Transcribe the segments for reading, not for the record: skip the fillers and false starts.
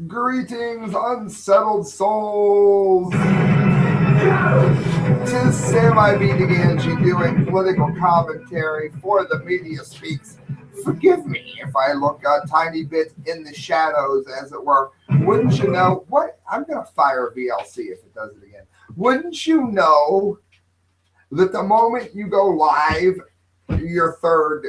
Greetings, unsettled souls. 'Tis Sam I.B. Gangi doing political commentary for the Media Speaks. Forgive me if I look a tiny bit in the shadows, as it were. Wouldn't you know what? I'm going to fire VLC if it does it again. Wouldn't you know that the moment you go live, your third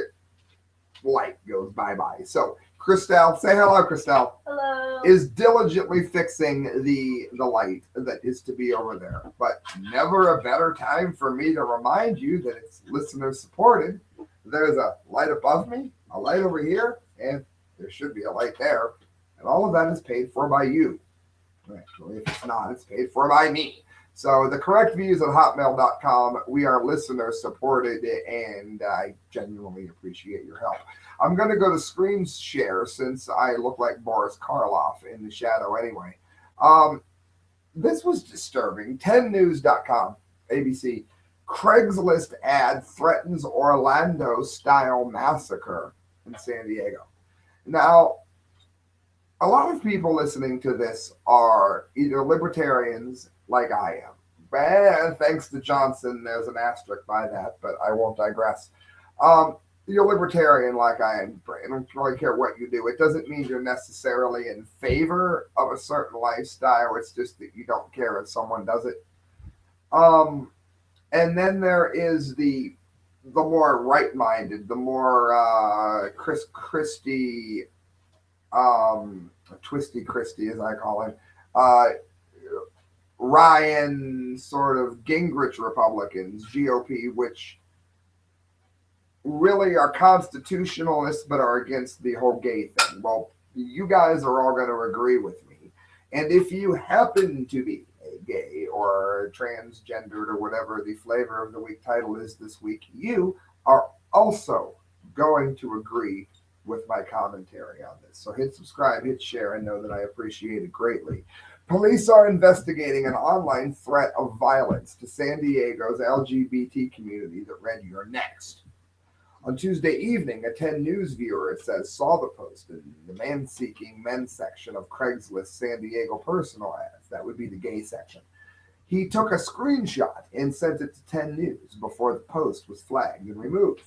light goes bye-bye? So Christelle, say hello, Christelle. Hello. Is diligently fixing the light that is to be over there. But never a better time for me to remind you that it's listener supported. There's a light above me, a light over here, and there should be a light there. And all of that is paid for by you. Actually, if it's not, it's paid for by me. So the correct views at hotmail.com. We are listener supported, and I genuinely appreciate your help. I'm going to go to screen share since I look like Boris Karloff in the shadow anyway. This was disturbing. 10news.com, ABC. Craigslist ad threatens Orlando-style massacre in San Diego. Now, a lot of people listening to this are either libertarians like I am. And thanks to Johnson, there's an asterisk by that, but I won't digress. You're libertarian like I am. I don't really care what you do. It doesn't mean you're necessarily in favor of a certain lifestyle. It's just that you don't care if someone does it. And then there is the more right-minded, the more Christie, Twisty Christie, as I call him, Ryan sort of Gingrich Republicans, GOP, which really are constitutionalists but are against the whole gay thing. Well, you guys are all going to agree with me. And if you happen to be a gay or transgendered or whatever the flavor of the week title is this week, you are also going to agree with my commentary on this. So hit subscribe, hit share, and know that I appreciate it greatly. Police are investigating an online threat of violence to San Diego's LGBT community that read "You're next." On Tuesday evening, a 10 News viewer, it says, saw the post in the man-seeking men section of Craigslist San Diego personal ads. That would be the gay section. He took a screenshot and sent it to 10 News before the post was flagged and removed.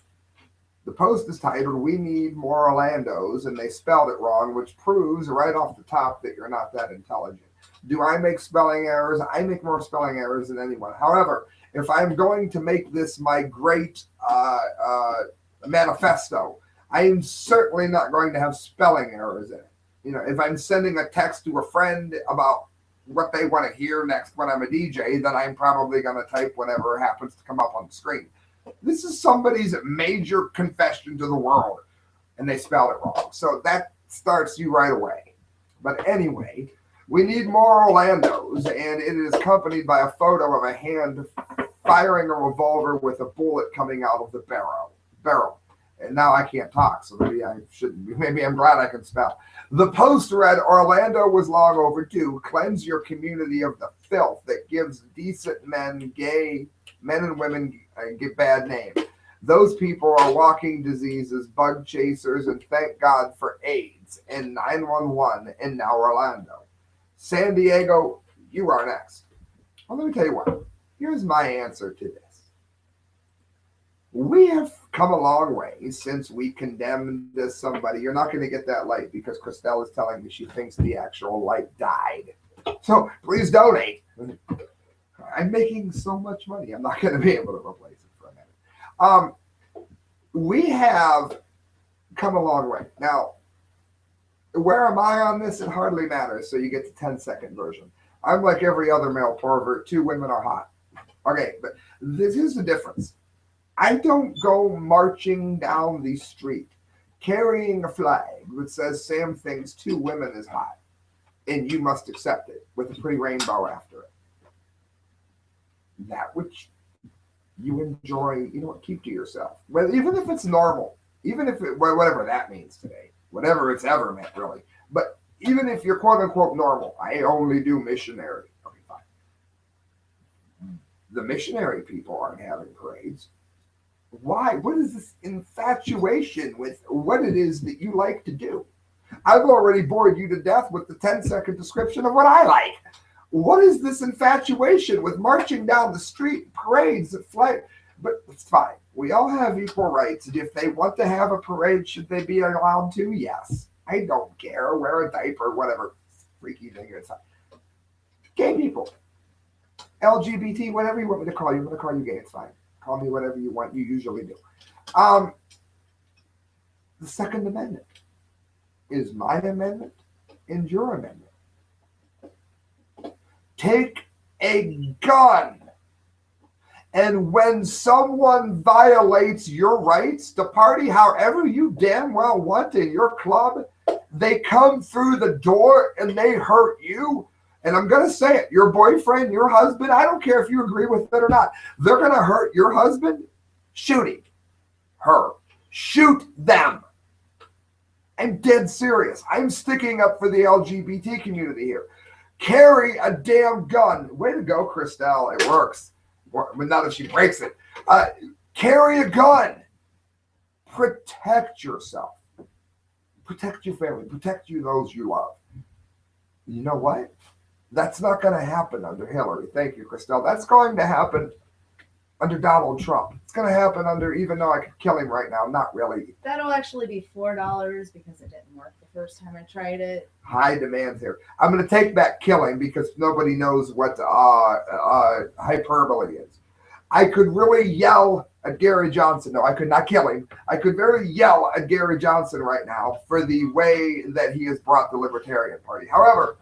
The post is titled, "We Need More Orlandos," and they spelled it wrong, which proves right off the top that you're not that intelligent. Do I make spelling errors? I make more spelling errors than anyone. However, if I'm going to make this my great manifesto, I am certainly not going to have spelling errors in it. You know, if I'm sending a text to a friend about what they want to hear next when I'm a DJ, then I'm probably going to type whatever happens to come up on the screen. This is somebody's major confession to the world, and they spelled it wrong. So that starts you right away. But anyway, we need more Orlandos, and it is accompanied by a photo of a hand firing a revolver with a bullet coming out of the barrel. And now I can't talk, so maybe I shouldn't be. Maybe I'm glad I can spell. The post read, "Orlando was long overdue. Cleanse your community of the filth that gives decent men, gay men and women a bad name. Those people are walking diseases, bug chasers, and thank God for AIDS and 911 and now Orlando. San Diego, you are next." Well, let me tell you what. Here's my answer to this. We have come a long way since we condemned somebody. You're not going to get that light because Christelle is telling me she thinks the actual light died. So please donate. I'm making so much money. I'm not going to be able to replace it for a minute. We have come a long way. Now, where am I on this? It hardly matters. So you get the 10-second version. I'm like every other male pervert. 2 women are hot. Okay, but this is the difference. I don't go marching down the street carrying a flag that says Sam thinks 2 women is hot and you must accept it with a pretty rainbow after it. That which you enjoy, you know what, keep to yourself. Well, even if it's normal, even if it, whatever that means today, whatever it's ever meant really. But even if you're quote unquote normal, I only do missionary. Okay, fine. The missionary people aren't having parades. Why? What is this infatuation with what it is that you like to do? I've already bored you to death with the 10-second description of what I like. What is this infatuation with marching down the street, parades, flight? But it's fine. We all have equal rights. And if they want to have a parade, should they be allowed to? Yes. I don't care. Wear a diaper, whatever freaky thing it's not. Gay people. LGBT, whatever you want me to call you. I'm going to call you gay. It's fine. Call me whatever you want. You usually do. The Second Amendment is my amendment and your amendment. Take a gun. And when someone violates your rights to party however you damn well want in your club, they come through the door and they hurt you. And I'm going to say it, your boyfriend, your husband, I don't care if you agree with it or not. They're going to hurt your husband, shooting her. Shoot them. I'm dead serious. I'm sticking up for the LGBT community here. Carry a damn gun. Way to go, Christelle. It works. But not if she breaks it. Carry a gun. Protect yourself. Protect your family. Protect those you love. You know what? That's not going to happen under Hillary. Thank you, Christelle. That's going to happen under Donald Trump. It's going to happen under, even though I could kill him right now, not really. That'll actually be $4 because it didn't work the first time I tried it. High demand here. I'm going to take back killing because nobody knows what hyperbole is. I could really yell at Gary Johnson. No, I could not kill him. I could very yell at Gary Johnson right now for the way that he has brought the Libertarian Party. However,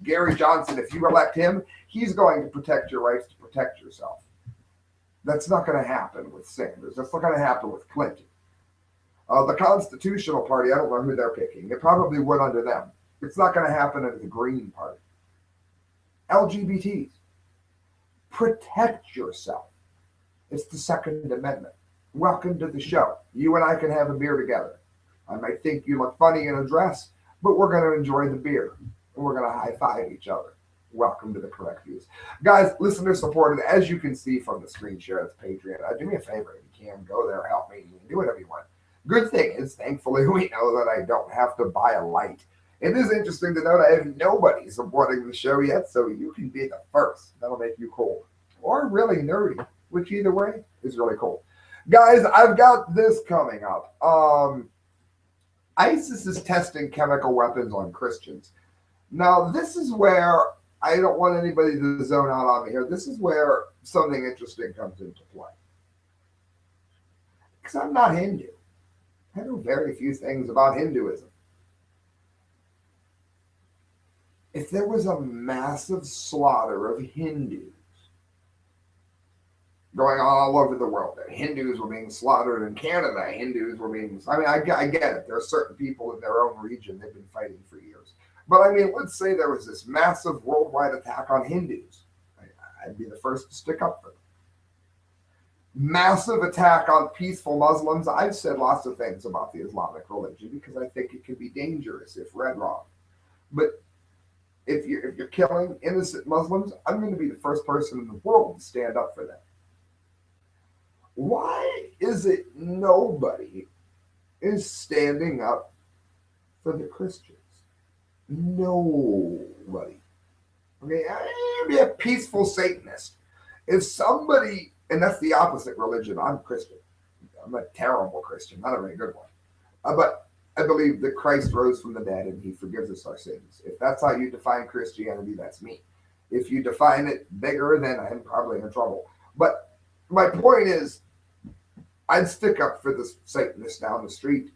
Gary Johnson, if you elect him, he's going to protect your rights to protect yourself. That's not going to happen with Sanders. That's not going to happen with Clinton. The Constitutional Party, I don't know who they're picking. It probably would under them. It's not going to happen under the Green Party. LGBTs, protect yourself. It's the Second Amendment. Welcome to the show. You and I can have a beer together. I might think you look funny in a dress, but we're going to enjoy the beer. And we're going to high-five each other. Welcome to the Correct Views. Guys, listener supported, as you can see from the screen share, it's Patreon. Do me a favor if you can. Go there, help me. You can do whatever you want. Good thing is, thankfully, we know that I don't have to buy a light. It is interesting to note I have nobody supporting the show yet, so you can be the first. That'll make you cool. Or really nerdy, which either way is really cool. Guys, I've got this coming up. ISIS is testing chemical weapons on Christians. Now, this is where I don't want anybody to zone out on me here. This is where something interesting comes into play. Because I'm not Hindu. I know very few things about Hinduism. If there was a massive slaughter of Hindus going on all over the world, that Hindus were being slaughtered in Canada, Hindus were being, I get it. There are certain people in their own region they've been fighting for years. But I mean, let's say there was this massive worldwide attack on Hindus. I'd be the first to stick up for them. Massive attack on peaceful Muslims. I've said lots of things about the Islamic religion because I think it can be dangerous if read wrong. But if you're killing innocent Muslims, I'm going to be the first person in the world to stand up for them. Why is it nobody is standing up for the Christians? Nobody. Okay, I'd be a peaceful Satanist. If somebody, and that's the opposite religion, I'm Christian. I'm a terrible Christian, not a very good one. But I believe that Christ rose from the dead and he forgives us our sins. If that's how you define Christianity, that's me. If you define it bigger, then I'm probably in trouble. But my point is, I'd stick up for the Satanist down the street.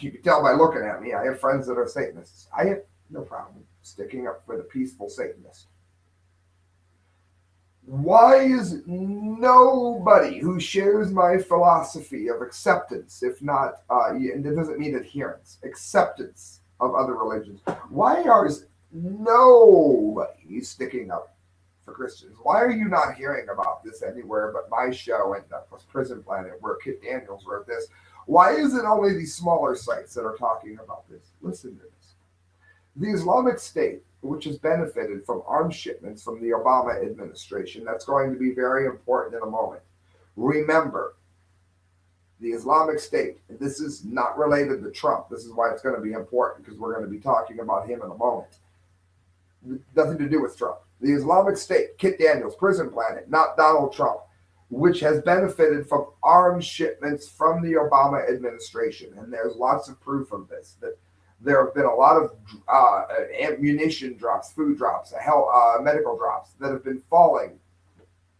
You can tell by looking at me, I have friends that are Satanists. I have no problem sticking up for the peaceful Satanist. Why is nobody who shares my philosophy of acceptance, if not, and it doesn't mean adherence, acceptance of other religions, why is nobody sticking up for Christians? Why are you not hearing about this anywhere but my show and Prison Planet, where Kit Daniels wrote this? Why is it only these smaller sites that are talking about this? Listen to this. The Islamic State, which has benefited from arms shipments from the Obama administration, that's going to be very important in a moment. Remember, the Islamic State, this is not related to Trump. This is why it's going to be important because we're going to be talking about him in a moment. Nothing to do with Trump. The Islamic State, Kit Daniels, Prison Planet, not Donald Trump, which has benefited from arms shipments from the Obama administration. And there's lots of proof of this, that there have been a lot of ammunition drops, food drops, medical drops that have been falling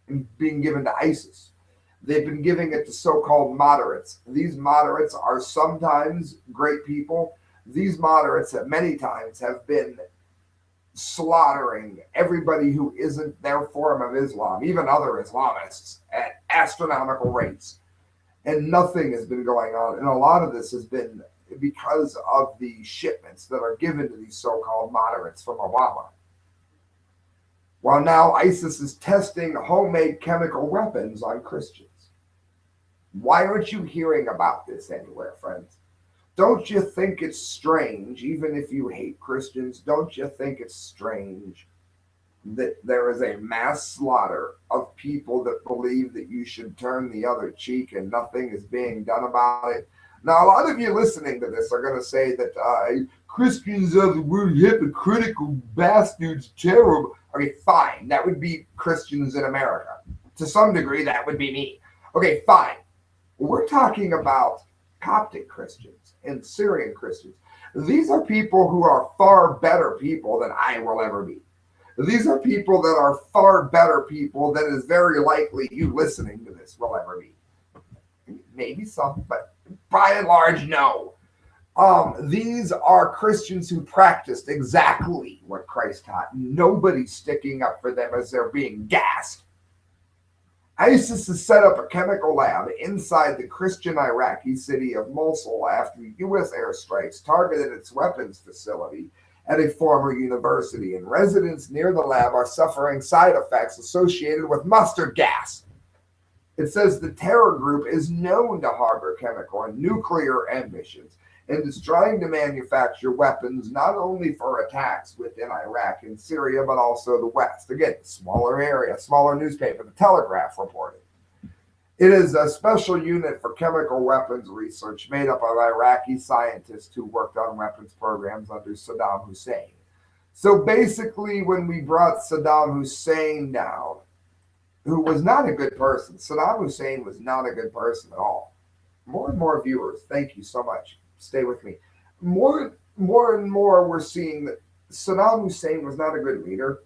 and being given to ISIS. They've been giving it to so-called moderates. These moderates are sometimes great people. These moderates at many times have been slaughtering everybody who isn't their form of Islam, even other Islamists, at astronomical rates. And nothing has been going on. And a lot of this has been because of the shipments that are given to these so-called moderates from Obama. While now ISIS is testing homemade chemical weapons on Christians. Why aren't you hearing about this anywhere, friends? Don't you think it's strange, even if you hate Christians, don't you think it's strange that there is a mass slaughter of people that believe that you should turn the other cheek and nothing is being done about it? Now, a lot of you listening to this are going to say that Christians are the word hypocritical bastards, terrible. Okay, fine. That would be Christians in America. To some degree, that would be me. Okay, fine. We're talking about Coptic Christians and Syrian Christians. These are people who are far better people than I will ever be. These are people that are far better people than is very likely you listening to this will ever be. Maybe some, but by and large, no. These are Christians who practiced exactly what Christ taught. Nobody's sticking up for them as they're being gassed. ISIS has set up a chemical lab inside the Christian Iraqi city of Mosul after U.S. airstrikes targeted its weapons facility at a former university, and residents near the lab are suffering side effects associated with mustard gas. It says the terror group is known to harbor chemical and nuclear ambitions and is trying to manufacture weapons not only for attacks within Iraq and Syria, but also the West. Again, smaller area, smaller newspaper, The Telegraph reported. It is a special unit for chemical weapons research made up of Iraqi scientists who worked on weapons programs under Saddam Hussein. So basically, when we brought Saddam Hussein down, who was not a good person, Saddam Hussein was not a good person at all. More and more viewers, thank you so much. Stay with me. More and more, we're seeing that Saddam Hussein was not a good leader,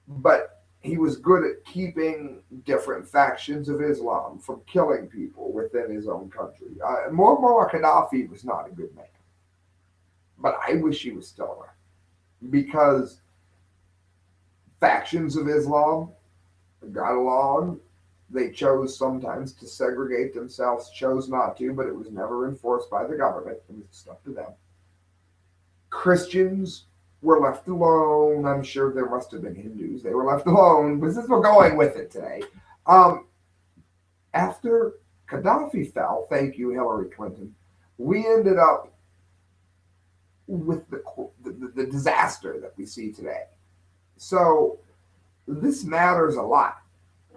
but he was good at keeping different factions of Islam from killing people within his own country. Muammar Gaddafi was not a good man, but I wish he was still around because factions of Islam got along. They chose sometimes to segregate themselves, chose not to, but it was never enforced by the government. It was just up to them. Christians were left alone. I'm sure there must have been Hindus. They were left alone. This is we're going with it today. After Gaddafi fell, thank you, Hillary Clinton, we ended up with the disaster that we see today. So this matters a lot.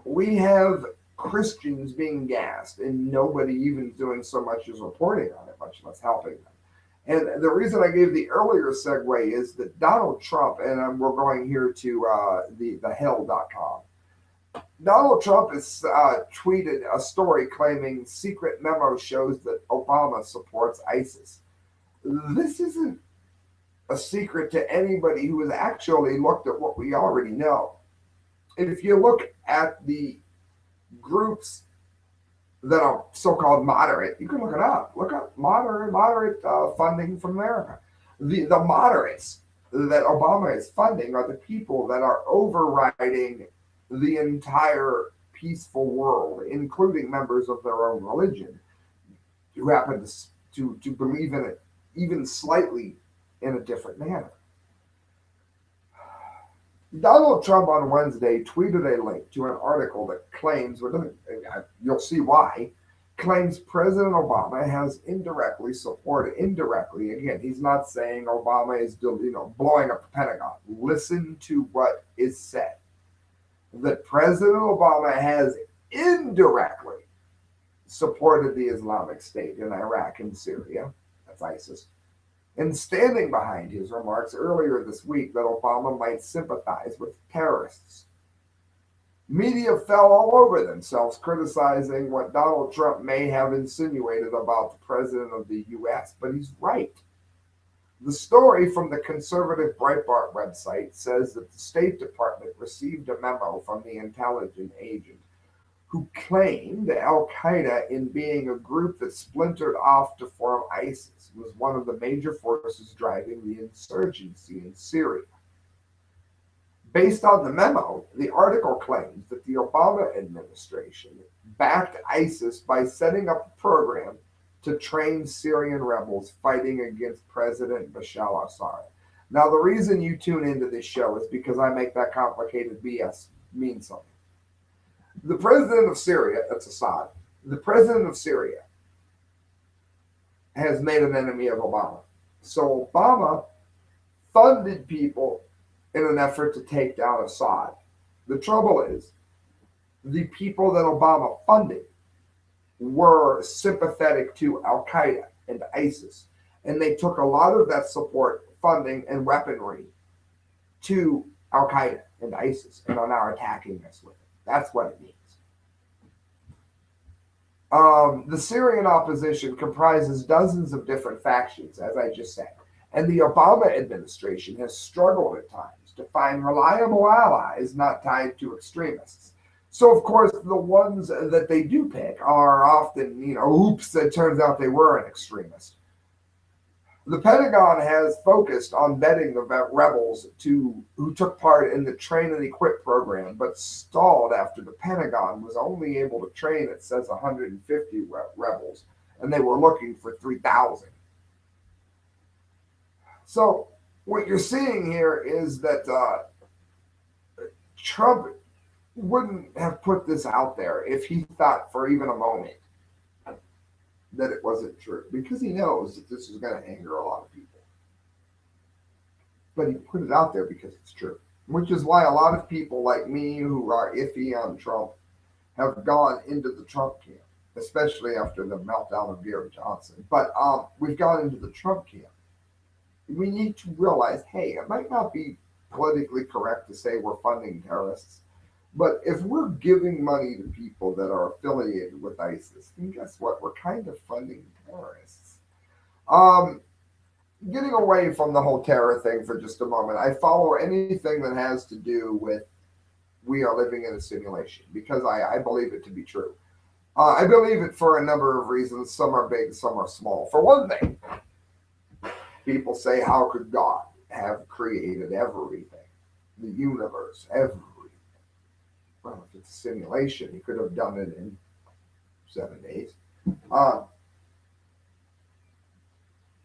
We have Christians being gassed and nobody even doing so much as reporting on it, much less helping them. And the reason I gave the earlier segue is that Donald Trump, and we're going here to thehill.com. Donald Trump has tweeted a story claiming secret memo shows that Obama supports ISIS. This isn't a secret to anybody who has actually looked at what we already know. And if you look at the groups that are so-called moderate, you can look it up. Look up moderate funding from America. The moderates that Obama is funding are the people that are overriding the entire peaceful world, including members of their own religion, who happen to believe in it even slightly in a different manner. Donald Trump on Wednesday tweeted a link to an article that claims, you'll see why, claims President Obama has indirectly, again, he's not saying Obama is blowing up the Pentagon. Listen to what is said. That President Obama has indirectly supported the Islamic State in Iraq and Syria, that's ISIS, and standing behind his remarks earlier this week that Obama might sympathize with terrorists. Media fell all over themselves criticizing what Donald Trump may have insinuated about the president of the U.S., but he's right. The story from the conservative Breitbart website says that the State Department received a memo from the intelligence agent who claimed Al Qaeda, in being a group that splintered off to form ISIS, was one of the major forces driving the insurgency in Syria. Based on the memo, the article claims that the Obama administration backed ISIS by setting up a program to train Syrian rebels fighting against President Bashar al-Assad. Now, the reason you tune into this show is because I make that complicated BS mean something. The president of Syria, that's Assad, the president of Syria has made an enemy of Obama. So Obama funded people in an effort to take down Assad. The trouble is, the people that Obama funded were sympathetic to Al Qaeda and ISIS, and they took a lot of that support, funding, and weaponry to Al Qaeda and ISIS and are now attacking us with it. That's what it means. The Syrian opposition comprises dozens of different factions, as I just said, and the Obama administration has struggled at times to find reliable allies not tied to extremists. So, of course, the ones that they do pick are often, oops, it turns out they were an extremist. The Pentagon has focused on vetting the rebels who took part in the train and equip program, but stalled after the Pentagon was only able to train, it says, 150 rebels, and they were looking for 3,000. So what you're seeing here is that Trump wouldn't have put this out there if he thought for even a moment that it wasn't true, because he knows that this is going to anger a lot of people. But he put it out there because it's true, which is why a lot of people like me who are iffy on Trump have gone into the Trump camp, especially after the meltdown of Gary Johnson. But we've gone into the Trump camp. We need to realize, hey, it might not be politically correct to say we're funding terrorists, but if we're giving money to people that are affiliated with ISIS, then guess what? We're kind of funding terrorists. Getting away from the whole terror thing for just a moment, I follow anything that has to do with we are living in a simulation because I believe it to be true. I believe it for a number of reasons. Some are big, some are small. For one thing, people say, how could God have created everything? The universe, everything. Well, if it's a simulation, he could have done it in 7 days.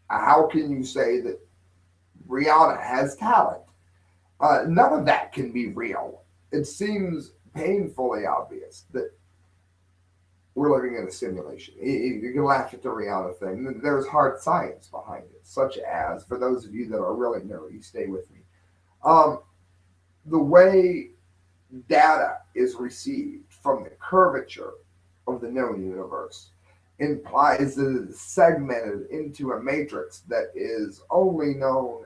How can you say that Rihanna has talent? None of that can be real. It seems painfully obvious that we're living in a simulation. You can laugh at the Rihanna thing. There's hard science behind it, such as, for those of you that are really nerdy, stay with me. The way data is received from the curvature of the known universe implies that it is segmented into a matrix that is only known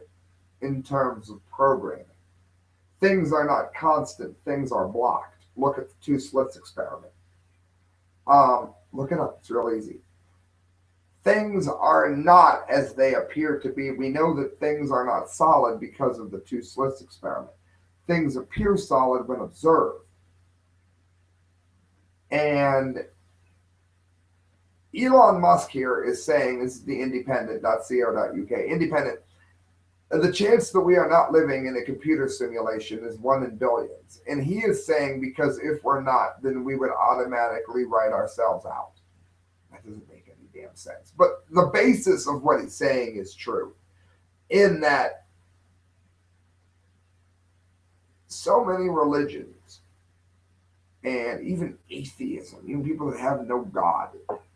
in terms of programming. Things are not constant, things are blocked. Look at the two slits experiment. Look it up, it's real easy. Things are not as they appear to be. We know that things are not solid because of the two slits experiment. Things appear solid when observed. And Elon Musk here is saying, this is the independent.co.uk, independent, the chance that we are not living in a computer simulation is 1 in billions. And he is saying, because if we're not, then we would automatically write ourselves out. That doesn't make any damn sense. But the basis of what he's saying is true, in that so many religions and even atheism, even people that have no God,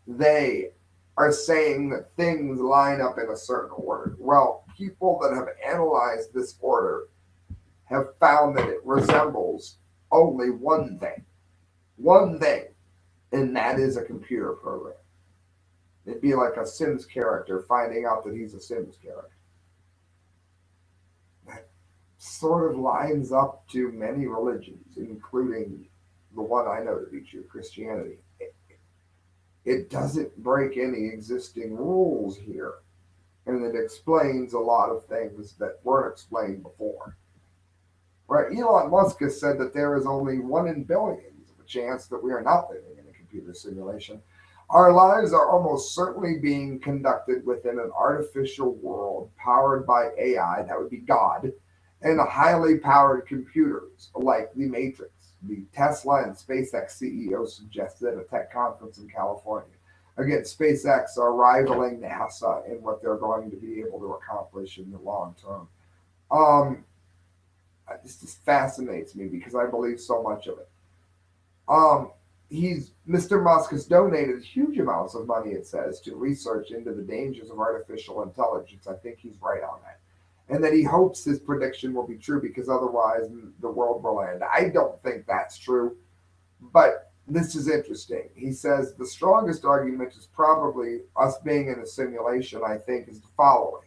they are saying that things line up in a certain order. Well, people that have analyzed this order have found that it resembles only one thing. One thing. And that is a computer program. It'd be like a Sims character finding out that he's a Sims character. That sort of lines up to many religions, including the one I know to be true, Christianity. It doesn't break any existing rules here, and it explains a lot of things that weren't explained before. Right? Elon Musk has said that there is only one in billions of a chance that we are not living in a computer simulation. Our lives are almost certainly being conducted within an artificial world powered by AI, that would be God, and highly powered computers like the Matrix. The Tesla and SpaceX CEO suggested at a tech conference in California. Again, SpaceX are rivaling NASA in what they're going to be able to accomplish in the long term. Um, this just fascinates me because I believe so much of it. Um, he's Mr. Musk has donated huge amounts of money, it says, to research into the dangers of artificial intelligence. I think he's right on that. And that he hopes his prediction will be true because otherwise the world will end. I don't think that's true, but this is interesting. He says the strongest argument is probably us being in a simulation, I think, is the following.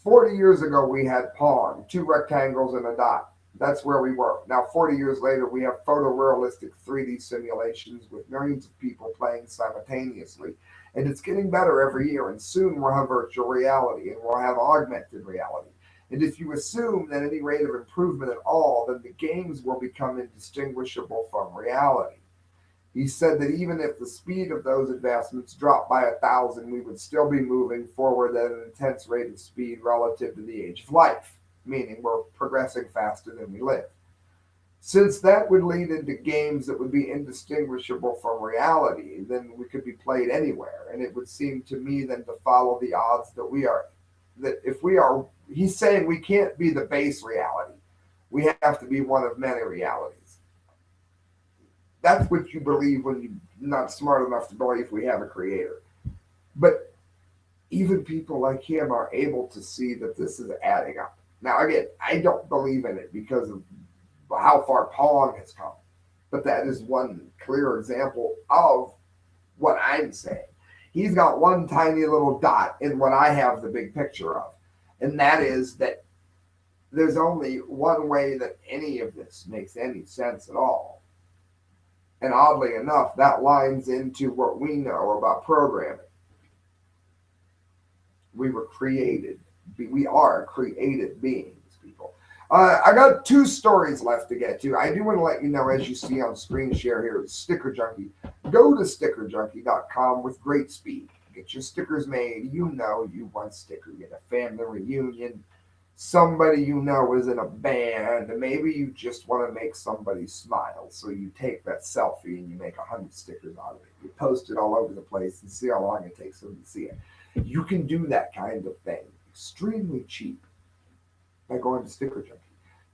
40 years ago, we had Pong, two rectangles and a dot. That's where we were. Now, 40 years later, we have photorealistic 3D simulations with millions of people playing simultaneously. And it's getting better every year. And soon we'll have virtual reality and we'll have augmented reality. And if you assume that any rate of improvement at all, then the games will become indistinguishable from reality. He said that even if the speed of those advancements dropped by 1,000, we would still be moving forward at an intense rate of speed relative to the age of life, meaning we're progressing faster than we live. Since that would lead into games that would be indistinguishable from reality, then we could be played anywhere. And it would seem to me then to follow the odds that that if we are, he's saying we can't be the base reality. We have to be one of many realities. That's what you believe when you're not smart enough to believe we have a creator. But even people like him are able to see that this is adding up. Now, again, I don't believe in it because of how far Pong has come, but that is one clear example of what I'm saying. He's got one tiny little dot in what I have the big picture of, and that is that there's only one way that any of this makes any sense at all. And oddly enough, that lines into what we know about programming. We were created. We are created beings, people. I got two stories left to get to. I do want to let you know, as you see on screen share here, Sticker Junkie. Go to stickerjunkie.com with great speed. Get your stickers made. You know you want sticker. Get a family reunion. Somebody you know is in a band. Maybe you just want to make somebody smile. So you take that selfie and you make 100 stickers out of it. You post it all over the place and see how long it takes them to see it. You can do that kind of thing extremely cheap by going to Sticker Junkie.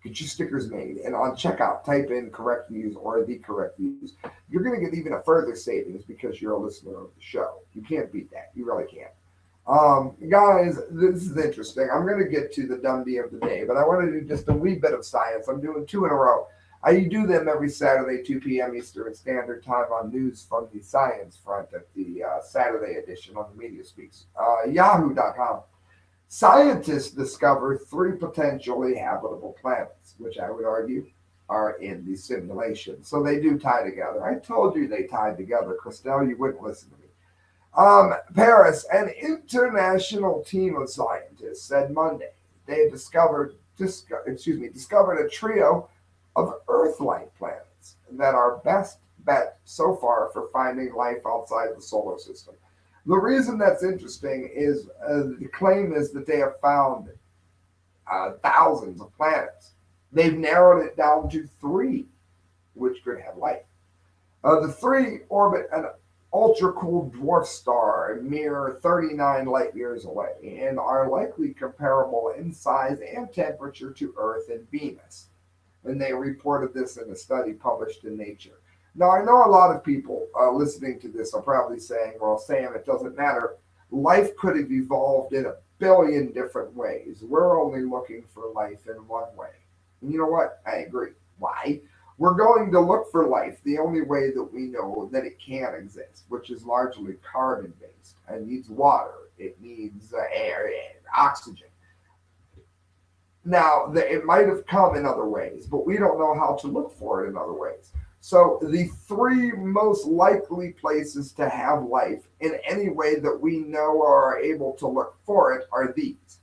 Get your stickers made, and on checkout, type in correct views or the correct views. You're going to get even a further savings because you're a listener of the show. You can't beat that. You really can't. Guys, this is interesting. I'm going to get to the DUMBDEE of the day, but I want to do just a wee bit of science. I'm doing two in a row. I do them every Saturday, 2 p.m. Eastern Standard Time on News from the Science Front at the Saturday edition on the Media Speaks. Yahoo.com. Scientists discovered three potentially habitable planets, which I would argue are in the simulation. So they do tie together. I told you they tied together, Christelle. You wouldn't listen to me. Paris, an international team of scientists said Monday they discovered a trio of Earth-like planets that are best bet so far for finding life outside the solar system. The reason that's interesting is the claim is that they have found thousands of planets. They've narrowed it down to three, which could have life. The three orbit an ultra-cool dwarf star a mere 39 light years away and are likely comparable in size and temperature to Earth and Venus. And they reported this in a study published in Nature. Now, I know a lot of people listening to this are probably saying, well, Sam, it doesn't matter. Life could have evolved in a billion different ways. We're only looking for life in one way. And you know what? I agree. Why? We're going to look for life the only way that we know that it can exist, which is largely carbon based. It needs water, it needs air, oxygen. Now, it might have come in other ways, but we don't know how to look for it in other ways. So, the three most likely places to have life in any way that we know or are able to look for it are these.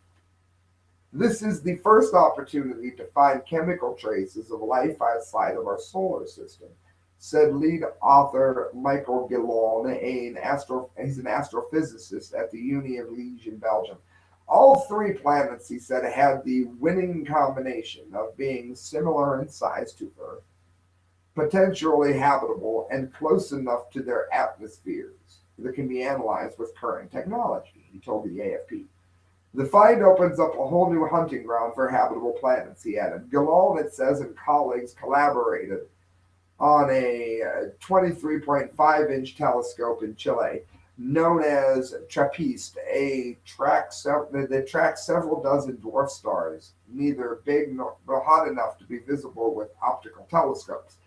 This is the first opportunity to find chemical traces of life outside of our solar system, said lead author Michael Gillon, he's an astrophysicist at the Uni of Liège in Belgium. All three planets, he said, had the winning combination of being similar in size to Earth, potentially habitable, and close enough to their atmospheres that can be analyzed with current technology, he told the AFP. The find opens up a whole new hunting ground for habitable planets, he added. Gillon, it says, and colleagues collaborated on a 23.5-inch telescope in Chile known as TRAPPIST. They track several dozen dwarf stars, neither big nor hot enough to be visible with optical telescopes.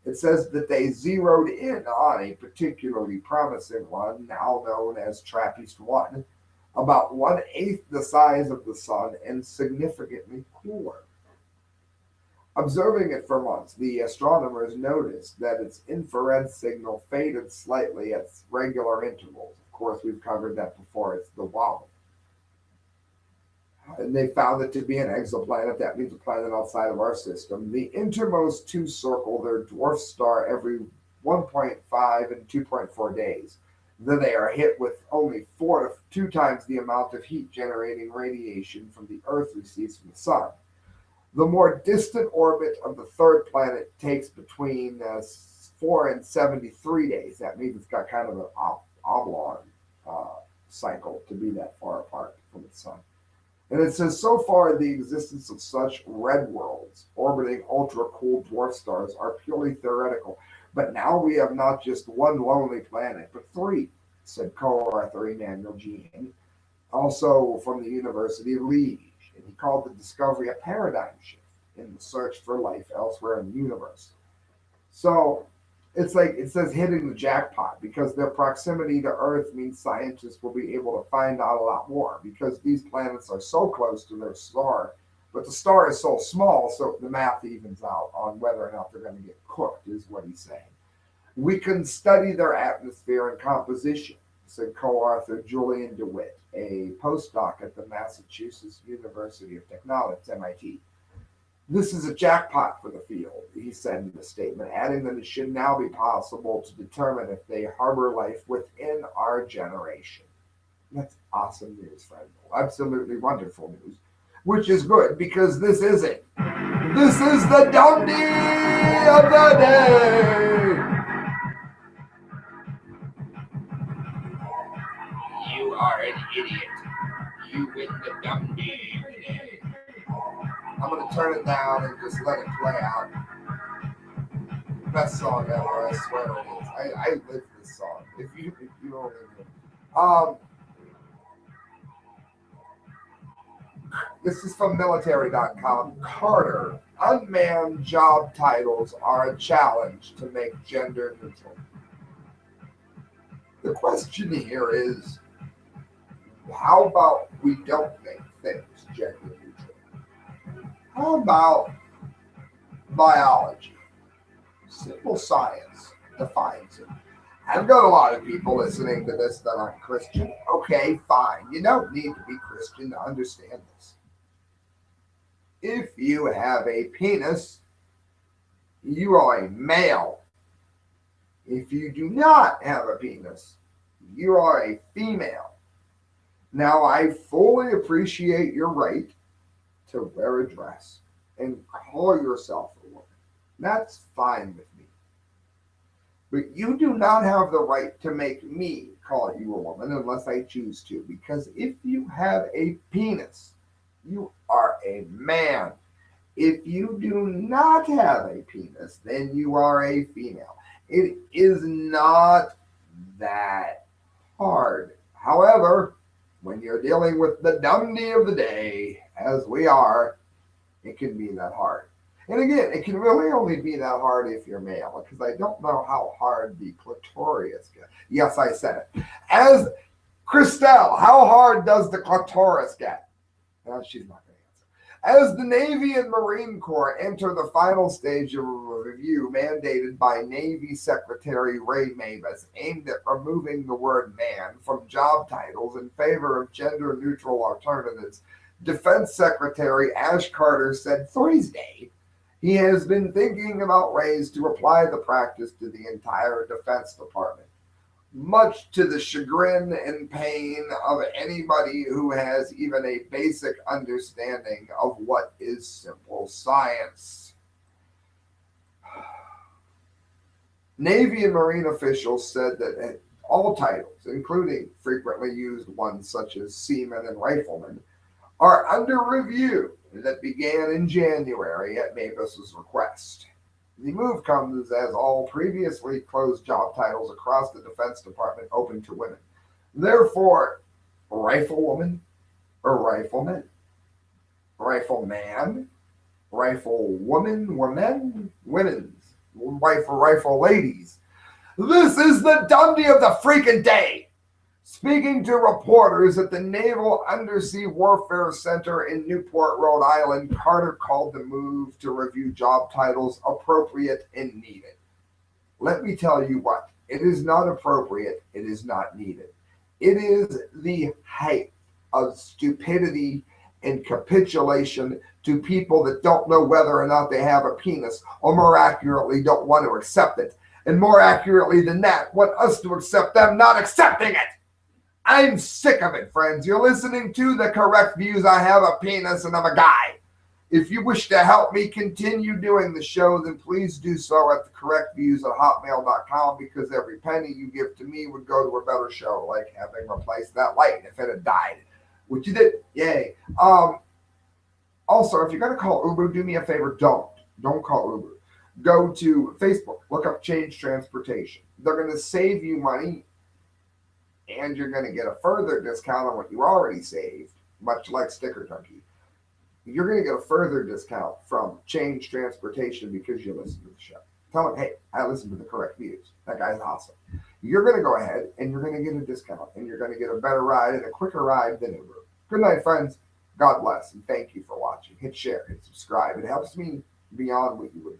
It says that they zeroed in on a particularly promising one, now known as TRAPPIST 1, about 1/8 the size of the sun and significantly cooler. Observing it for months, the astronomers noticed that its infrared signal faded slightly at regular intervals. Of course, we've covered that before. It's the wobble. And they found it to be an exoplanet. That means a planet outside of our system. The innermost two circle their dwarf star every 1.5 and 2.4 days. Then they are hit with only 4 to 2 times the amount of heat generating radiation from the Earth receives from the sun. The more distant orbit of the third planet takes between 4 and 73 days. That means it's got kind of an oblong cycle to be that far apart from the sun. And it says, so far, the existence of such red worlds orbiting ultra-cool dwarf stars are purely theoretical. But now we have not just one lonely planet, but 3, said co-author Emmanuel Jean, also from the University of Liège. And he called the discovery a paradigm shift in the search for life elsewhere in the universe. So it's like it says hitting the jackpot because their proximity to Earth means scientists will be able to find out a lot more because these planets are so close to their star, but the star is so small, so the math evens out on whether or not they're going to get cooked, is what he's saying. We can study their atmosphere and composition, said co-author Julian DeWitt, a postdoc at the Massachusetts University of Technology, MIT. This is a jackpot for the field, he said in the statement, adding that it should now be possible to determine if they harbor life within our generation. That's awesome news, friend. Absolutely wonderful news, which is good because this is it. This is the DUMBDEE of the day. You are an idiot. You win the DUMBDEE today. I'm going to turn it down and just let it play out. Best song ever, I swear it is. I live this song. If you only knew. This is from military.com. Carter, unmanned job titles are a challenge to make gender neutral. The question here is, how about we don't make things gender neutral? How about biology? Simple science defines it. I've got a lot of people listening to this that aren't Christian. Okay, fine. You don't need to be Christian to understand this. If you have a penis, you are a male. If you do not have a penis, you are a female. Now, I fully appreciate your right to wear a dress and call yourself a woman. That's fine with me. But you do not have the right to make me call you a woman unless I choose to. Because if you have a penis, you are a man. If you do not have a penis, then you are a female. It is not that hard. However, when you're dealing with the DUMBDEE of the day, as we are, it can be that hard. And again, it can really only be that hard if you're male, because I don't know how hard the clitoris gets. Yes, I said it. As Christelle, how hard does the clitoris get? She's not going to answer. As the Navy and Marine Corps enter the final stage of a review mandated by Navy Secretary Ray Mabus, aimed at removing the word man from job titles in favor of gender neutral alternatives, Defense Secretary Ash Carter said Thursday he has been thinking about ways to apply the practice to the entire Defense Department, much to the chagrin and pain of anybody who has even a basic understanding of what is simple science. Navy and Marine officials said that all titles, including frequently used ones such as seaman and rifleman, are under review that began in January at Mabus's request. The move comes as all previously closed job titles across the Defense Department open to women. Therefore, riflewoman or rifleman, rifleman, riflewoman, women's, rifle ladies. This is the DUMBDEE of the freaking day. Speaking to reporters at the Naval Undersea Warfare Center in Newport, Rhode Island, Carter called the move to review job titles appropriate and needed. Let me tell you what, it is not appropriate, it is not needed. It is the height of stupidity and capitulation to people that don't know whether or not they have a penis, or more accurately, don't want to accept it. And more accurately than that, want us to accept them not accepting it. I'm sick of it, friends. You're listening to The Correct Views. I have a penis and I'm a guy. If you wish to help me continue doing the show, then please do so at thecorrectviews@hotmail.com, because every penny you give to me would go to a better show, like having replaced that light if it had died, which you did. Yay. Also, if you're going to call Uber, do me a favor, don't call Uber. Go to Facebook, look up Change Transportation. They're going to save you money, and you're going to get a further discount on what you already saved, much like Sticker Junkie. You're going to get a further discount from Change Transportation because you listen to the show. Tell them, hey, I listen to The Correct Views. That guy's awesome. You're going to go ahead and you're going to get a discount, and you're going to get a better ride and a quicker ride than Uber. Good night, friends. God bless, and thank you for watching. Hit share, hit subscribe. It helps me beyond what you would